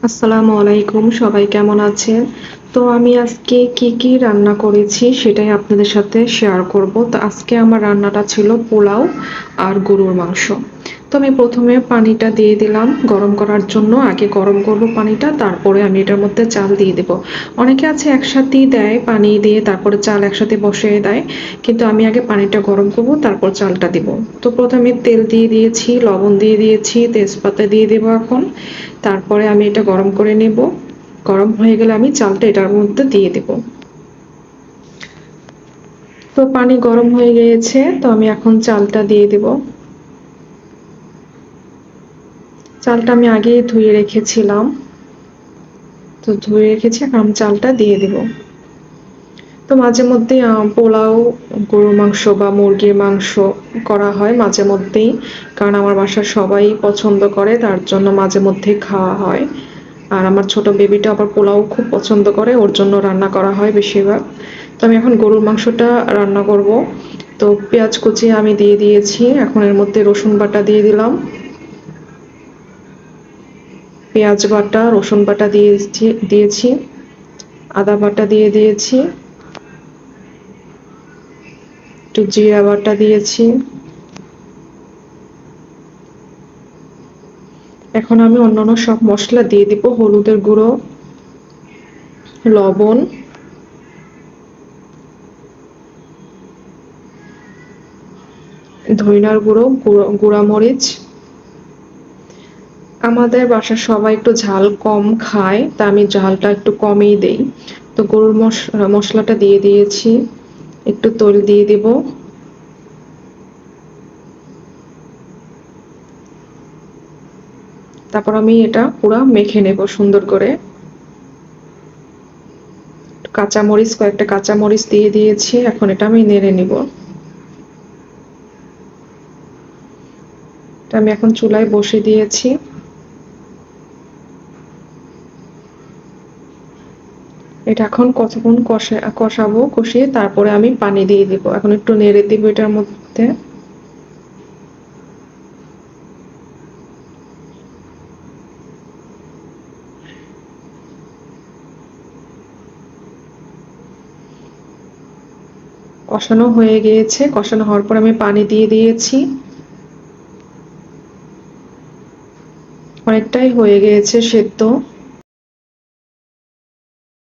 আসসালামু আলাইকুম, সবাই কেমন আছেন? তো আমি আজকে কি কি রান্না করেছি সেটাই আপনাদের সাথে শেয়ার করব। তো আজকে আমার রান্নাটা ছিল পোলাও আর গরুর মাংস। তো আমি প্রথমে পানিটা দিয়ে দিলাম গরম করার জন্য। আগে গরম করব পানিটা, তারপরে আমি এটার মধ্যে চাল দিয়ে দেব। অনেকে আছে একসাথেই দেয়, পানি দিয়ে তারপরে চাল একসাথে বসিয়ে দেয়, কিন্তু আমি আগে পানিটা গরম করব তারপর চালটা দিব। তো প্রথমে তেল দিয়ে দিয়েছি, লবণ দিয়ে দিয়েছি, তেজপাতা দিয়ে দেবো এখন। তারপরে আমি এটা গরম করে নেব। গরম হয়ে গেলে আমি চালটা এটার মধ্যে দিয়ে দেব। তো পানি গরম হয়ে গিয়েছে, তো আমি এখন চালটা দিয়ে দেব। চালটা আমি আগেই ধুয়ে রেখেছিলাম, তো ধুয়ে রেখেছি, এখন আমি চালটা দিয়ে দেব। তো মাঝে মধ্যে পোলাও, গরুর মাংস বা মুরগির মাংস করা হয় মাঝে মধ্যেই, কারণ আমার বাসার সবাই পছন্দ করে, তার জন্য মাঝে মধ্যেই খাওয়া হয়। আর আমার ছোট বেবিটা আবার পোলাও খুব পছন্দ করে, ওর জন্য রান্না করা হয় বেশিরভাগ। তো আমি এখন গরুর মাংসটা রান্না করব। তো পেঁয়াজ কুচি আমি দিয়ে দিয়েছি, এখন এর মধ্যে রসুন বাটা দিয়ে দিলাম। পেঁয়াজ বাটা, রসুন বাটা দিয়েছি, আদা বাটা দিয়ে দিয়েছি, একটু জিরা বাটা দিয়েছি। এখন আমি অন্যান্য সব মশলা দিয়ে দিব, হলুদের গুঁড়ো, লবণ, ধনিয়ার গুঁড়ো, গুঁড়া মরিচ। আমাদের বাসার সবাই একটু ঝাল কম খায়, তা আমি ঝালটা একটু কমই দেই। তো গরুর মশলাটা দিয়ে দিয়েছি, একটু তেল দিয়ে দিব। তারপর আমি এটা পুরো মেখে নেব সুন্দর করে। কাঁচামরিচ, কয়েকটা কাঁচামরিচ দিয়ে দিয়েছি, এখন এটা আমি নেড়ে নিব। এটা আমি এখন চুলায় বসে দিয়েছি। এটা এখন কতক্ষণ কষাবো, কষিয়ে তারপরে আমি পানি দিয়ে দিব। এখন একটু নেড়ে দিব এটার মধ্যে। কষানো হয়ে গিয়েছে, কষানো হওয়ার পর আমি পানি দিয়ে দিয়েছি। অনেকটাই হয়ে গিয়েছে সেদ্ধ।